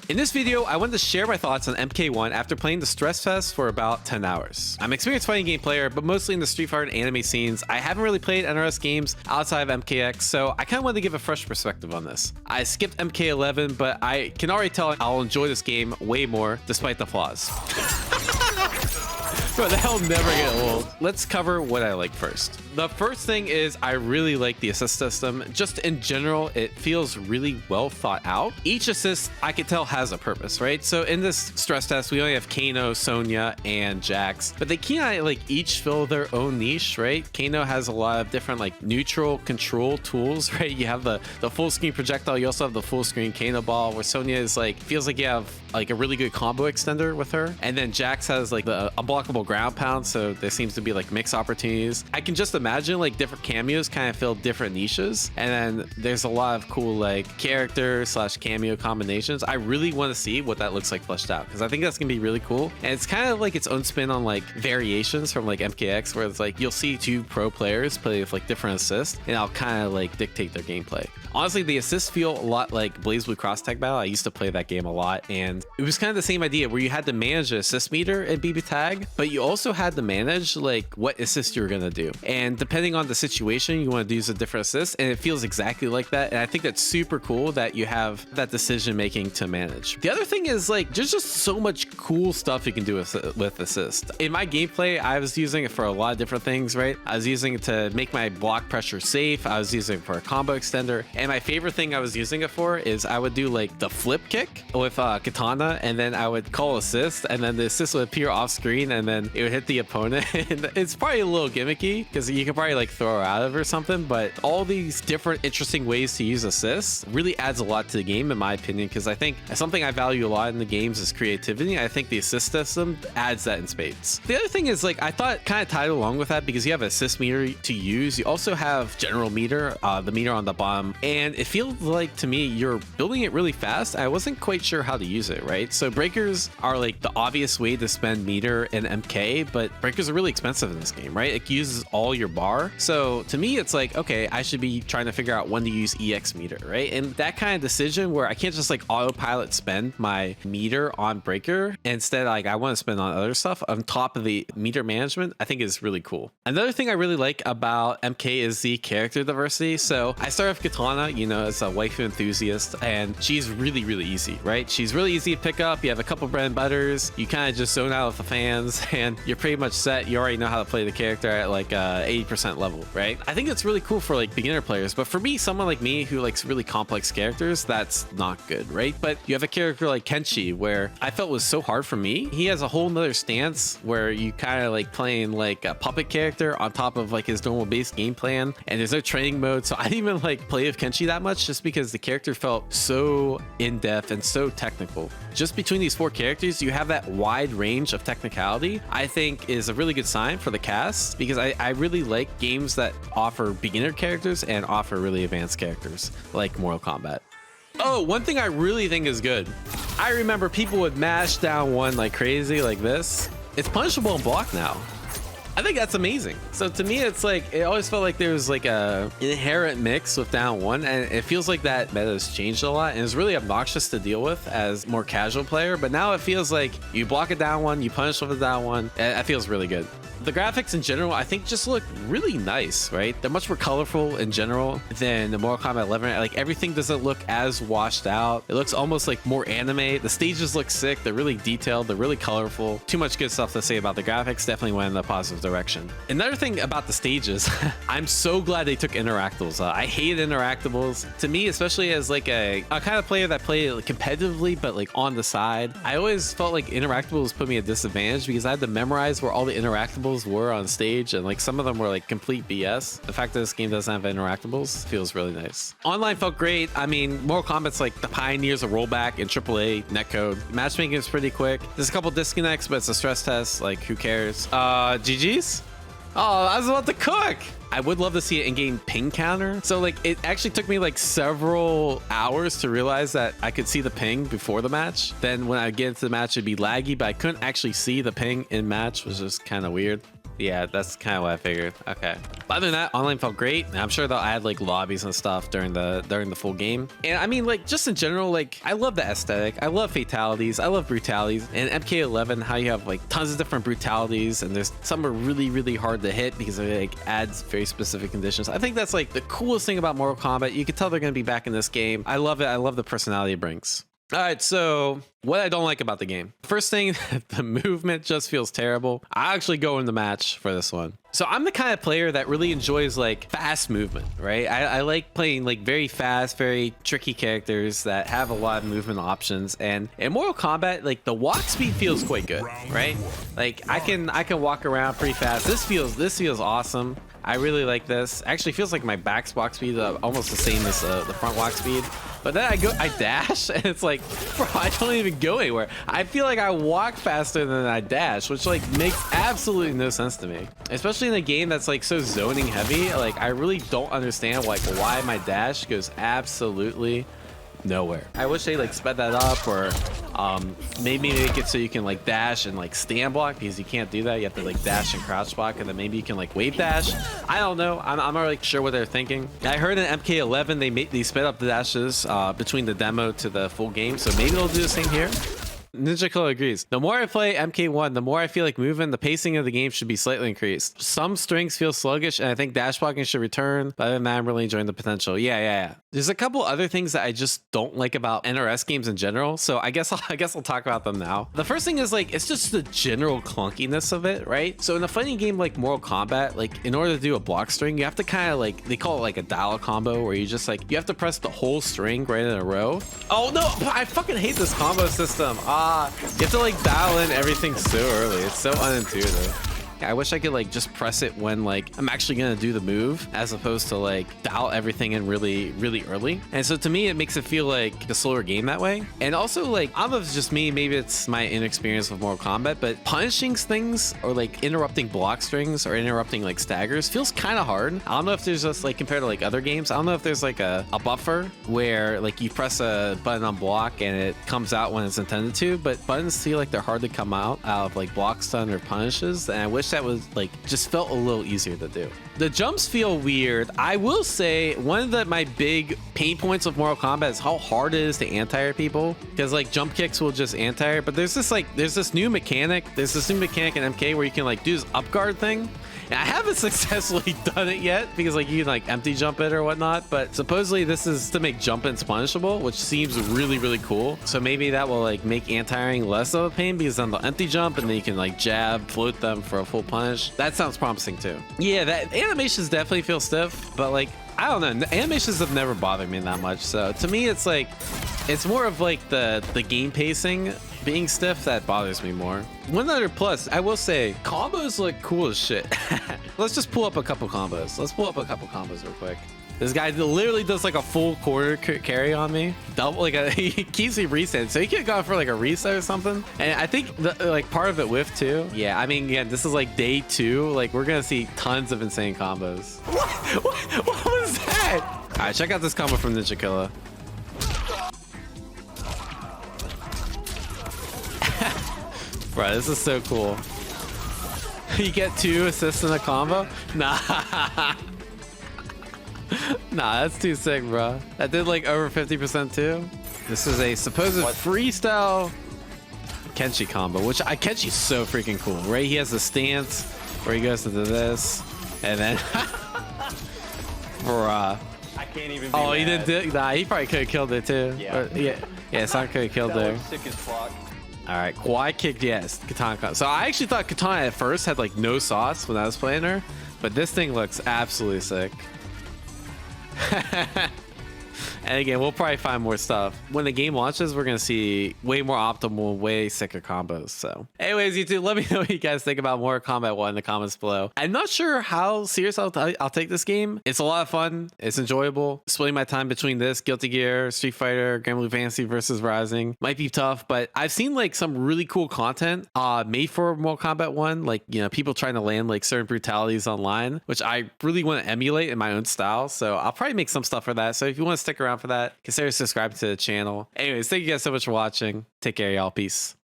In this video, I wanted to share my thoughts on MK1 after playing the stress test for about 10 hours. I'm an experienced fighting game player, but mostly in the Street Fighter and anime scenes. I haven't really played NRS games outside of MKX, so I kind of wanted to give a fresh perspective on this. I skipped MK11, but I can already tell I'll enjoy this game way more despite the flaws. Bro, that'll never get old. Let's cover what I like first. The first thing is I really like the assist system. Just in general, it feels really well thought out. Each assist I can tell has a purpose, right? So in this stress test, we only have Kano, Sonya, and Jax, but they kind of like each fill their own niche, right? Kano has a lot of different like neutral control tools, right? You have the full screen projectile. You also have the full screen Kano ball, where Sonya is like, feels like you have like a really good combo extender with her. And then Jax has like the unblockable ground pound, so there seems to be like mixed opportunities. I can just imagine like different cameos kind of fill different niches, and then there's a lot of cool like character / cameo combinations. I really want to see what that looks like fleshed out, because I think that's gonna be really cool. And it's kind of like its own spin on like variations from like MKX, where it's like you'll see two pro players play with like different assists, and I'll kind of like dictate their gameplay. Honestly, the assists feel a lot like BlazBlue Cross Tag Battle. I used to play that game a lot, and it was kind of the same idea where you had to manage the assist meter in BB Tag, but you also had to manage like what assist you were gonna do. And depending on the situation, you want to use a different assist, and it feels exactly like that. And I think that's super cool that you have that decision making to manage. The other thing is like there's just so much cool stuff you can do with assist. In my gameplay, I was using it for a lot of different things, right? I was using it to make my block pressure safe. I was using it for a combo extender, and my favorite thing I was using it for is I would do like the flip kick with Katana, and then I would call assist, and then the assist would appear off screen, and then it would hit the opponent. And it's probably a little gimmicky because you could probably like throw her out of it or something, but all these different interesting ways to use assists really adds a lot to the game, in my opinion, because I think something I value a lot in the games is creativity. I think the assist system adds that in spades. The other thing is like I thought kind of tied along with that, because you have assist meter to use, you also have general meter, the meter on the bottom, and it feels like to me you're building it really fast. I wasn't quite sure how to use it, right? So breakers are like the obvious way to spend meter in MK, but breakers are really expensive in this game, right? It uses all your bar. So to me, it's like, okay, I should be trying to figure out when to use EX meter, right? And that kind of decision where I can't just like autopilot spend my meter on breaker. Instead, like I want to spend on other stuff on top of the meter management, I think is really cool. Another thing I really like about MK is the character diversity. So I start with Katana, you know, as a waifu enthusiast, and she's really, really easy, right? She's really easy to pick up. You have a couple bread and butters. You kind of just zone out with the fans, and you're pretty much set. You already know how to play the character at like 80% level, right? I think it's really cool for like beginner players, but for me, someone like me who likes really complex characters, that's not good, right? But you have a character like Kenshi, where I felt was so hard for me. He has a whole nother stance where you kind of like playing like a puppet character on top of like his normal base game plan, and there's no training mode. So I didn't even like play with Kenshi that much, just because the character felt so in-depth and so technical. Just between these four characters, you have that wide range of technicality, I think is a really good sign for the cast, because I really like games that offer beginner characters and offer really advanced characters like Mortal Kombat. Oh, one thing I really think is good. I remember people would mash down one like crazy like this. It's punishable and block now. I think that's amazing. So to me, it's like, it always felt like there was like a inherent mix with down one, and it feels like that meta has changed a lot, and it's really obnoxious to deal with as more casual player. But now it feels like you block a down one, you punish with a down one, and it feels really good. The graphics in general, I think, just look really nice, right? They're much more colorful in general than the Mortal Kombat 11. Like everything doesn't look as washed out. It looks almost like more anime. The stages look sick. They're really detailed. They're really colorful. Too much good stuff to say about the graphics. Definitely went in a positive direction. Another thing about the stages, I'm so glad they took interactables. I hate interactables. To me, especially as like a kind of player that played like competitively, but like on the side, I always felt like interactables put me at a disadvantage, because I had to memorize where all the interactables were on stage, and like some of them were like complete BS. The fact that this game doesn't have interactables feels really nice. Online felt great. I mean, Mortal Kombat's like the pioneers of rollback in AAA netcode. Matchmaking is pretty quick. There's a couple disconnects, but it's a stress test. Like, who cares? GG's? Oh, I was about to cook. I would love to see an in-game ping counter. So like it actually took me like several hours to realize that I could see the ping before the match. Then when I get into the match, it'd be laggy, but I couldn't actually see the ping in match, which was just kind of weird. Yeah, that's kind of what I figured. Okay. But other than that, online felt great. And I'm sure they'll add like lobbies and stuff during the full game. And I mean, like, just in general, like, I love the aesthetic. I love fatalities. I love brutalities. And MK11, how you have like tons of different brutalities, and there's some are really, really hard to hit because it like adds very specific conditions. I think that's like the coolest thing about Mortal Kombat. You can tell they're going to be back in this game. I love it. I love the personality it brings. All right, so what I don't like about the game. First thing, the movement just feels terrible. I actually go in the match for this one. So I'm the kind of player that really enjoys like fast movement, right? I like playing like very fast, very tricky characters that have a lot of movement options. And in Mortal Kombat, like the walk speed feels quite good, right? Like I can walk around pretty fast. This feels awesome. I really like this. Actually feels like my back's walk speed is almost the same as the front walk speed. But then I dash, and it's like, bro, I don't even go anywhere. I feel like I walk faster than I dash, which like makes absolutely no sense to me. Especially in a game that's like so zoning heavy. Like I really don't understand like why my dash goes absolutely nowhere. I wish they like sped that up, or maybe make it so you can like dash and like stand block, because you can't do that. You have to like dash and crouch block, and then maybe you can like wave dash. I don't know. I'm not really sure what they're thinking. I heard in MK11 they sped up the dashes between the demo to the full game, so maybe they'll do the same here. Ninja Killer agrees. The more I play MK1, the more I feel like moving, the pacing of the game should be slightly increased. Some strings feel sluggish, and I think dash blocking should return, but other than that, I'm really enjoying the potential. Yeah. There's a couple other things that I just don't like about NRS games in general, so I guess I'll talk about them now. The first thing is like, it's just the general clunkiness of it, right? So in a fighting game like Mortal Kombat, like in order to do a block string, you have to kind of like, they call it like a dial combo, where you just like, you have to press the whole string right in a row. Oh no, I fucking hate this combo system. You have to like dial in everything so early. It's so unintuitive. I wish I could like just press it when like I'm actually gonna do the move, as opposed to like dial everything in really, really early. And so to me, it makes it feel like a slower game that way. And also like, I don't know if it's just me, maybe it's my inexperience with Mortal Kombat, but punishing things or like interrupting block strings or interrupting like staggers feels kind of hard. I don't know if there's just like, compared to like other games, I don't know if there's like a buffer where like you press a button on block and it comes out when it's intended to, but buttons feel like they're hard to come out of like block stun or punishes. And I wish that was like, just felt a little easier to do. The jumps feel weird. I will say one of my big pain points of Mortal Kombat is how hard it is to anti-air people, because like jump kicks will just anti-air, but there's this new mechanic in MK where you can like do this up guard thing. And I haven't successfully done it yet, because like you can like empty jump it or whatnot, but supposedly this is to make jump ins punishable, which seems really, really cool. So maybe that will like make anti-airing less of a pain, because then they'll empty jump and then you can like jab, float them for a full punish. That sounds promising too. Yeah, that animations definitely feel stiff, but like, I don't know, animations have never bothered me that much. So to me, it's like, it's more of like the game pacing being stiff that bothers me more. One other plus, I will say, combos look cool as shit. Let's just pull up a couple combos. Let's pull up a couple combos real quick. This guy literally does like a full quarter carry on me. Double, like he keeps me reset. So he could have gone for like a reset or something. And I think like part of it whiffed too. Yeah, I mean, again, this is like day 2. Like we're gonna see tons of insane combos. What was that? All right, check out this combo from Ninja Killer. Bro, this is so cool. You get 2 assists in a combo? Nah. Nah, that's too sick, bro. That did like over 50% too. This is a supposed freestyle Kenshi combo, which Kenshi's so freaking cool, right? He has the stance where he goes into this, and then bruh. I can't even be mad. He didn't do, nah, he probably could have killed it too. Yeah, Sonic could have killed it. Sick as fuck. All right, quad kick, yes, Katana. So I actually thought Katana at first had like no sauce when I was playing her, but this thing looks absolutely sick. And again, we'll probably find more stuff. When the game launches, we're going to see way more optimal, way sicker combos. So anyways, YouTube, let me know what you guys think about Mortal Kombat 1 in the comments below. I'm not sure how serious I'll take this game. It's a lot of fun. It's enjoyable. Splitting my time between this, Guilty Gear, Street Fighter, Grand Blue Fantasy versus Rising might be tough, but I've seen like some really cool content made for Mortal Kombat 1. Like, you know, people trying to land like certain brutalities online, which I really want to emulate in my own style. So I'll probably make some stuff for that. So if you want to stick around for that, consider subscribing to the channel. Anyways, thank you guys so much for watching. Take care, y'all. Peace.